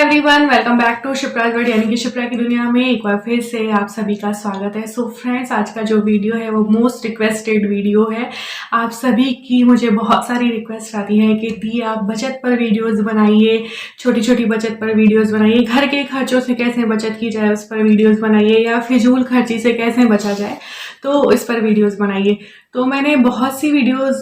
Everyone, welcome back to Shipra's world यानी कि शिप्रा की दुनिया में एक बार फिर से आप सभी का स्वागत है। सो फ्रेंड्स, आज का जो वीडियो है वो मोस्ट रिक्वेस्टेड वीडियो है। आप सभी की मुझे बहुत सारी रिक्वेस्ट आती है कि दी आप बचत पर वीडियोस बनाइए, छोटी छोटी बचत पर वीडियोस बनाइए, घर के खर्चों से कैसे बचत की जाए उस पर वीडियोस बनाइए, या फिजूल खर्ची से कैसे बचा जाए तो इस पर वीडियोस बनाइए। तो मैंने बहुत सी वीडियोस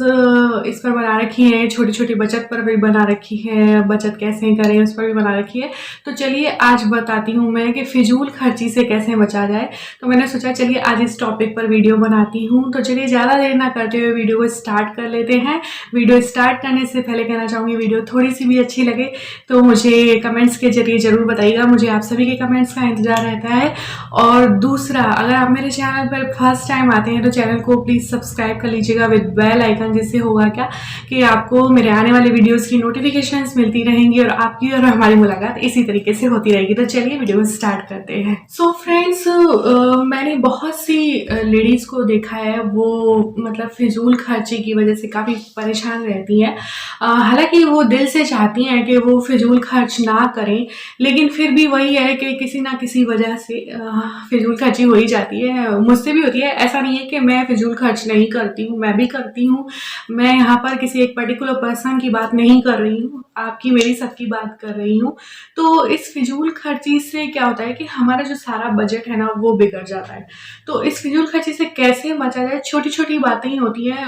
इस पर बना रखी हैं, छोटी छोटी बचत पर भी बना रखी है, बचत कैसे करें उस पर भी बना रखी है। तो चलिए आज बताती हूँ मैं कि फिजूल खर्ची से कैसे बचा जाए। तो मैंने सोचा चलिए आज इस टॉपिक पर वीडियो बनाती हूँ। तो चलिए ज़्यादा देर ना करते हुए वीडियो को स्टार्ट कर लेते हैं। वीडियो स्टार्ट करने से पहले कहना चाहूँगी, वीडियो थोड़ी सी भी अच्छी लगे तो मुझे कमेंट्स के जरिए ज़रूर बताइएगा। मुझे आप सभी के कमेंट्स का इंतजार रहता है। और दूसरा, अगर आप मेरे चैनल पर फर्स्ट टाइम आते हैं तो चैनल को प्लीज़ सब्सक्राइब कर लीजिएगा विद बेल आइकन, जिससे होगा क्या कि आपको मेरे आने वाले वीडियोस की नोटिफिकेशंस मिलती रहेंगी और आपकी और हमारी मुलाकात इसी तरीके से होती रहेगी। तो चलिए वीडियो स्टार्ट करते हैं। सो फ्रेंड्स, मैंने बहुत सी लेडीज को देखा है, वो मतलब फिजूल खर्ची की वजह से काफ़ी परेशान रहती हैं। हालांकि वो दिल से चाहती हैं कि वो फिजूल खर्च ना करें, लेकिन फिर भी वही है कि किसी ना किसी वजह से फिजूल खर्ची हो ही जाती है। मुझसे भी होती है। ऐसा नहीं है कि मैं फिजूल खर्च नहीं करती हूँ, मैं भी करती हूँ। मैं यहाँ पर किसी एक पर्टिकुलर पर्सन की बात नहीं कर रही हूँ, आपकी मेरी सबकी बात कर रही हूँ। तो इस फिजूल खर्ची से क्या होता है कि हमारा जो सारा बजट है ना वो बिगड़ जाता है। तो इस फिजूल खर्ची से कैसे बचा जाए, छोटी छोटी बातें ही होती हैं,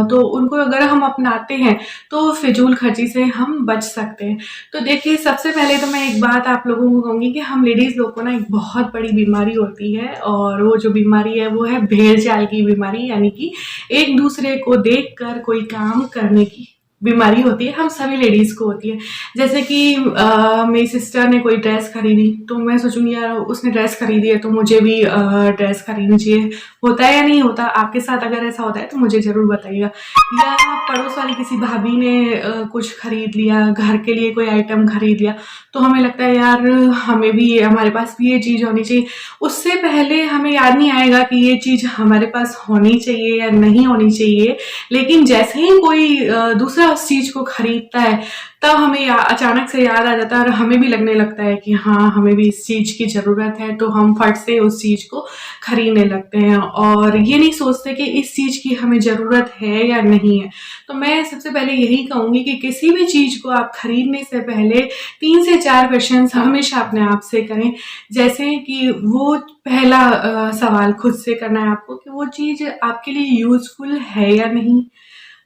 तो उनको अगर हम अपनाते हैं तो फिजूल खर्ची से हम बच सकते हैं। तो देखिए, सबसे पहले तो मैं एक बात आप लोगों को कहूँगी कि हम लेडीज़ लोग को ना एक बहुत बड़ी बीमारी होती है, और वो जो बीमारी है वो है भेड़ चाल की बीमारी, यानी कि एक दूसरे को देखकर कोई काम करने की बीमारी होती है। हम सभी लेडीज को होती है। जैसे कि मेरी सिस्टर ने कोई ड्रेस खरीदी तो मैं सोचूंगी यार उसने ड्रेस खरीदी है तो मुझे भी ड्रेस खरीदनी चाहिए। होता है या नहीं होता? आपके साथ अगर ऐसा होता है तो मुझे जरूर बताइएगा। या पड़ोस वाली किसी भाभी ने कुछ खरीद लिया, घर के लिए कोई आइटम खरीद लिया, तो हमें लगता है यार हमें भी, हमारे पास भी ये चीज़ होनी चाहिए। उससे पहले हमें याद नहीं आएगा कि ये चीज़ हमारे पास होनी चाहिए या नहीं होनी चाहिए, लेकिन जैसे ही कोई दूसरा उस चीज़ को खरीदता है तब हमें अचानक से याद आ जाता है और हमें भी लगने लगता है कि हाँ हमें भी इस चीज़ की ज़रूरत है, तो हम फट से उस चीज़ को खरीदने लगते हैं और ये नहीं सोचते कि इस चीज़ की हमें ज़रूरत है या नहीं है। तो मैं सबसे पहले यही कहूँगी कि किसी भी चीज़ को आप खरीदने से पहले 3 से 4 क्वेश्चन हमेशा अपने आप से करें। जैसे कि वो पहला सवाल खुद से करना है आपको कि वो चीज़ आपके लिए यूजफुल है या नहीं।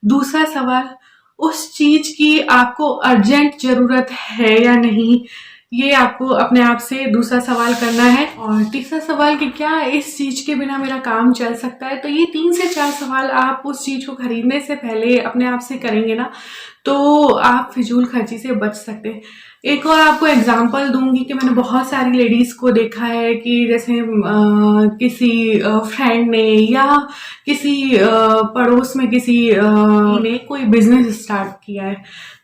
दूसरा सवाल, उस चीज की आपको अर्जेंट जरूरत है या नहीं, ये आपको अपने आप से दूसरा सवाल करना है। और तीसरा सवाल कि क्या इस चीज के बिना मेरा काम चल सकता है। तो ये 3 से 4 सवाल आप उस चीज को खरीदने से पहले अपने आप से करेंगे ना, तो आप फिजूल खर्ची से बच सकते हैं। एक और आपको एग्जांपल दूंगी कि मैंने बहुत सारी लेडीज को देखा है कि जैसे किसी फ्रेंड ने या किसी पड़ोस में किसी ने कोई बिजनेस स्टार्ट किया है,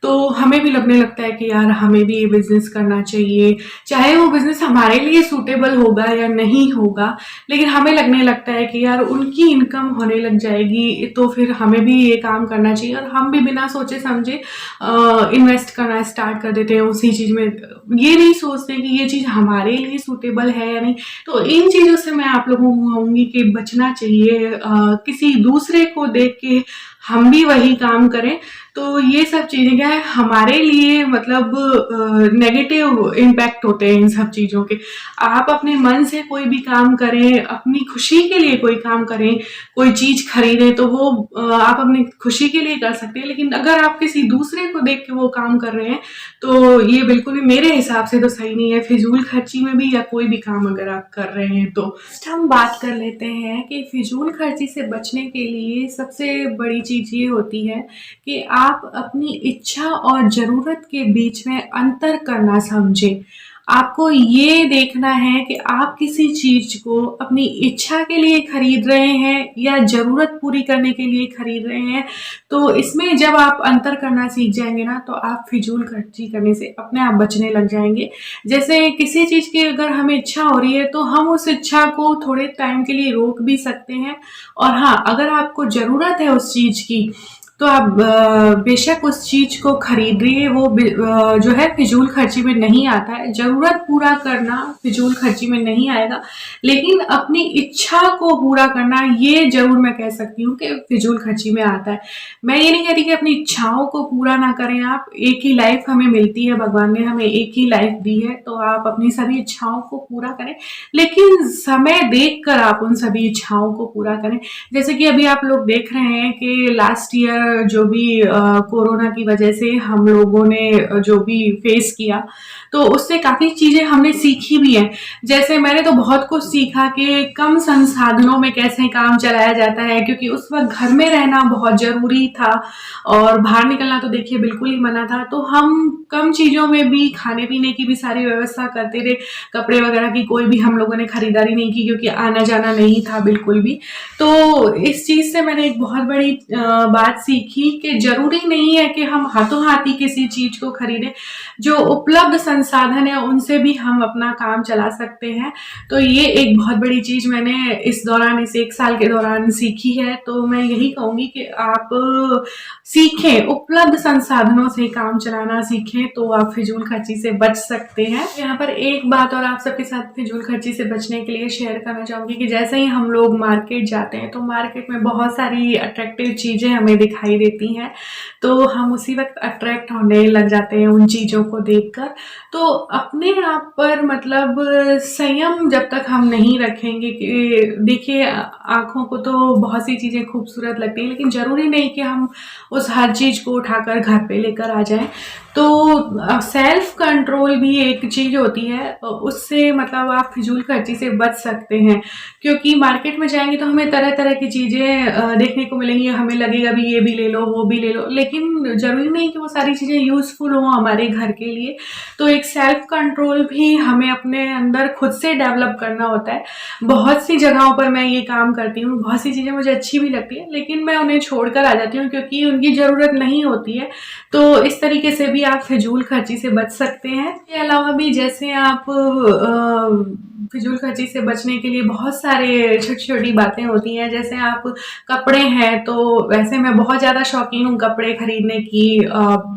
तो हमें भी लगने लगता है कि यार हमें भी ये बिजनेस करना चाहिए। चाहे वो बिजनेस हमारे लिए सूटेबल होगा या नहीं होगा, लेकिन हमें लगने लगता है कि यार उनकी इनकम होने लग जाएगी तो फिर हमें भी ये काम करना चाहिए, और हम भी बिना सोचे समझे इन्वेस्ट करना स्टार्ट कर देते हैं उसी चीज में। ये नहीं सोचते कि ये चीज हमारे लिए सूटेबल है या नहीं। तो इन चीजों से मैं आप लोगों को कहूंगी कि बचना चाहिए। किसी दूसरे को देख के हम भी वही काम करें तो ये सब चीजें क्या है हमारे लिए, मतलब नेगेटिव इम्पैक्ट होते हैं इन सब चीजों के। आप अपने मन से कोई भी काम करें, अपनी खुशी के लिए कोई काम करें, कोई चीज खरीदें तो वो आप अपनी खुशी के लिए कर सकते हैं। लेकिन अगर आप किसी दूसरे को देख के वो काम कर रहे हैं तो ये बिल्कुल भी मेरे हिसाब से तो सही नहीं है, फिजूल खर्ची में भी, या कोई भी काम अगर आप कर रहे हैं तो। हम बात कर लेते हैं कि फिजूल खर्ची से बचने के लिए सबसे बड़ी चीज ये होती है कि आप अपनी इच्छा और जरूरत के बीच में अंतर करना समझें। आपको ये देखना है कि आप किसी चीज को अपनी इच्छा के लिए खरीद रहे हैं या जरूरत पूरी करने के लिए खरीद रहे हैं। तो इसमें जब आप अंतर करना सीख जाएंगे ना, तो आप फिजूल खर्ची करने से अपने आप बचने लग जाएंगे। जैसे किसी चीज की अगर हमें इच्छा हो रही है तो हम उस इच्छा को थोड़े टाइम के लिए रोक भी सकते हैं, और हाँ अगर आपको जरूरत है उस चीज की तो आप बेशक उस चीज़ को खरीदिए, वो जो है फिजूल खर्ची में नहीं आता है। ज़रूरत पूरा करना फिजूल खर्ची में नहीं आएगा, लेकिन अपनी इच्छा को पूरा करना ये ज़रूर मैं कह सकती हूँ कि फिजूल खर्ची में आता है। मैं ये नहीं कह रही कि अपनी इच्छाओं को पूरा ना करें आप, एक ही लाइफ हमें मिलती है, भगवान ने हमें एक ही लाइफ दी है, तो आप अपनी सभी इच्छाओं को पूरा करें, लेकिन समय देखकर आप उन सभी इच्छाओं को पूरा करें। जैसे कि अभी आप लोग देख रहे हैं कि लास्ट ईयर जो भी कोरोना की वजह से हम लोगों ने जो भी फेस किया, तो उससे काफ़ी चीज़ें हमने सीखी भी हैं। जैसे मैंने तो बहुत कुछ सीखा कि कम संसाधनों में कैसे काम चलाया जाता है, क्योंकि उस वक़्त घर में रहना बहुत ज़रूरी था और बाहर निकलना तो देखिए बिल्कुल ही मना था। तो हम कम चीज़ों में भी खाने-पीने की भी सारी व्यवस्था करते थे। कपड़े वगैरह की कोई भी हम लोगों ने खरीदारी नहीं की, क्योंकि आना-जाना नहीं था बिल्कुल भी। तो इस चीज़ से मैंने एक बहुत बड़ी बात सीखी कि ज़रूरी नहीं है कि हम हाथों-हाथ किसी चीज़ को खरीदें। जो उपलब्ध संसाधन है उनसे भी हम अपना काम चला सकते हैं। तो ये एक बहुत बड़ी चीज़ मैंने इस दौरान, इस 1 साल के दौरान सीखी है। तो मैं यही कहूँगी कि आप सीखें, उपलब्ध संसाधनों से काम चलाना सीखें, तो आप फिजूल खर्ची से बच सकते हैं। यहाँ पर एक बात और आप सबके साथ फिजूल खर्ची से बचने के लिए शेयर करना चाहूँगी कि जैसे ही हम लोग मार्केट जाते हैं, तो मार्केट में बहुत सारी अट्रैक्टिव चीज़ें हमें दिखाई देती हैं, तो हम उसी वक़्त अट्रैक्ट होने लग जाते हैं उन चीज़ों को देखकर। तो अपने आप पर मतलब संयम जब तक हम नहीं रखेंगे कि देखिए, आँखों को तो बहुत सी चीज़ें खूबसूरत लगती हैं, लेकिन ज़रूरी नहीं कि हम उस हर चीज़ को उठाकर घर पे लेकर आ जाएँ। तो सेल्फ कंट्रोल भी एक चीज़ होती है, उससे मतलब आप फिजूल खर्ची से बच सकते हैं, क्योंकि मार्केट में जाएंगे तो हमें तरह तरह की चीज़ें देखने को मिलेंगी, हमें लगेगा भी ये भी ले लो वो भी ले लो, लेकिन ज़रूरी नहीं कि वो सारी चीज़ें यूज़फुल हों हमारे घर के लिए। तो एक सेल्फ कंट्रोल भी हमें अपने अंदर खुद से डेवलप करना होता है। बहुत सी जगहों पर मैं ये काम करती हूँ, बहुत सी चीज़ें मुझे अच्छी भी लगती हैं, लेकिन मैं उन्हें छोड़कर आ जाती हूँ क्योंकि उनकी ज़रूरत नहीं होती है। तो इस तरीके से भी आप फिजूल खर्ची से बच सकते हैं। इसके अलावा भी जैसे आप फिजूल खर्ची से बचने के लिए बहुत सारे छोटी-छोटी बातें होती हैं। जैसे आप कपड़े हैं, तो वैसे मैं बहुत ज़्यादा शौकीन हूँ कपड़े खरीदने की,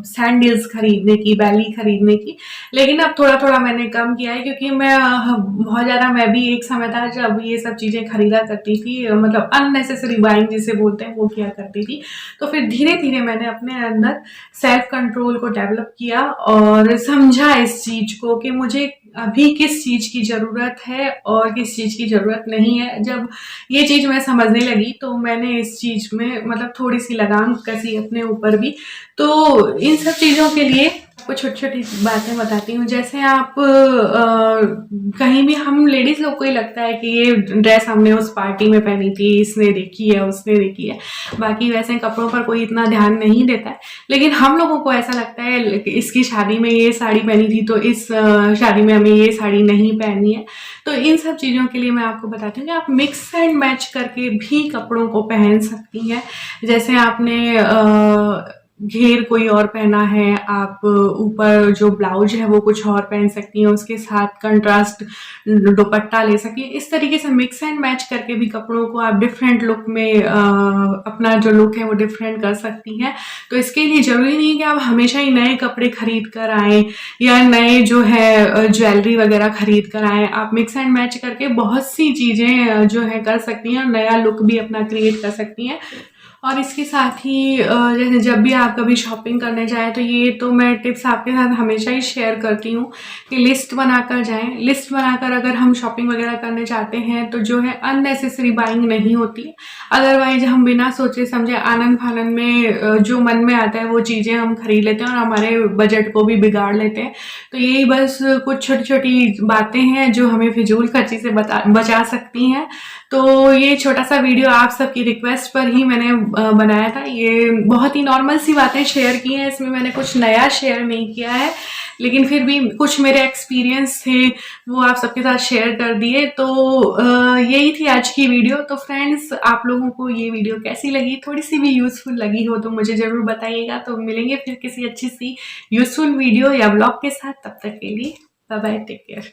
सैंडल्स खरीदने की, बैली खरीदने की, लेकिन अब थोड़ा-थोड़ा मैंने कम किया है, क्योंकि बहुत ज़्यादा मैं भी एक समय था जब ये सब चीज़ें खरीदा करती थी, मतलब अननेसेसरी बाइंग जिसे बोलते हैं वो किया करती थी। तो फिर धीरे-धीरे मैंने अपने अंदर सेल्फ कंट्रोल को डेवलप किया और समझा इस चीज़ को कि मुझे अभी किस चीज़ की ज़रूरत है और किस चीज़ की ज़रूरत नहीं है। जब ये चीज़ मैं समझने लगी, तो मैंने इस चीज़ में मतलब थोड़ी-सी लगाम कसी अपने ऊपर भी। तो इन सब चीज़ों के लिए आपको छोटी-छोटी बातें बताती हूँ। जैसे आप कहीं भी, हम लेडीज़ लोग को ही लगता है कि ये ड्रेस हमने उस पार्टी में पहनी थी, इसने देखी है, उसने देखी है। बाकी वैसे कपड़ों पर कोई इतना ध्यान नहीं देता है, लेकिन हम लोगों को ऐसा लगता है कि इसकी शादी में ये साड़ी पहनी थी, तो इस शादी में हमें ये साड़ी नहीं पहननी है। तो इन सब चीज़ों के लिए मैं आपको बताती हूँ कि आप मिक्स एंड मैच करके भी कपड़ों को पहन सकती हैं। जैसे आपने घेर कोई और पहना है, आप ऊपर जो ब्लाउज है वो कुछ और पहन सकती हैं, उसके साथ कंट्रास्ट दुपट्टा ले सकती हैं। इस तरीके से मिक्स एंड मैच करके भी कपड़ों को आप डिफरेंट लुक में अपना जो लुक है वो डिफरेंट कर सकती हैं। तो इसके लिए ज़रूरी नहीं है कि आप हमेशा ही नए कपड़े खरीद कर आएँ या नए जो है ज्वेलरी वगैरह खरीद कर आएँ। आप मिक्स एंड मैच करके बहुत सी चीज़ें जो है कर सकती हैं और नया लुक भी अपना क्रिएट कर सकती हैं। और इसके साथ ही जैसे जब भी आप कभी शॉपिंग करने जाएँ, तो ये तो मैं टिप्स आपके साथ हमेशा ही शेयर करती हूँ कि लिस्ट बनाकर जाएँ। लिस्ट बनाकर अगर हम शॉपिंग वगैरह करने जाते हैं, तो जो है अननेसेसरी बाइंग नहीं होती। अदरवाइज हम बिना सोचे समझे आनन-फानन में जो मन में आता है वो चीज़ें हम खरीद लेते हैं और हमारे बजट को भी बिगाड़ लेते हैं। तो यही बस कुछ छोटी-छोटी बातें हैं जो हमें फिजूल खर्ची से बचा सकती हैं। तो ये छोटा-सा वीडियो आप सबकी रिक्वेस्ट पर ही मैंने बनाया था। ये बहुत ही नॉर्मल सी बातें शेयर की हैं, इसमें मैंने कुछ नया शेयर नहीं किया है, लेकिन फिर भी कुछ मेरे एक्सपीरियंस थे वो आप सबके साथ शेयर कर दिए। तो यही थी आज की वीडियो। तो फ्रेंड्स, आप लोगों को ये वीडियो कैसी लगी, थोड़ी-सी भी यूज़फुल लगी हो तो मुझे ज़रूर बताइएगा। तो मिलेंगे फिर किसी अच्छी सी यूज़फुल वीडियो या व्लॉग के साथ, तब तक के लिए बाय बाय, टेक केयर।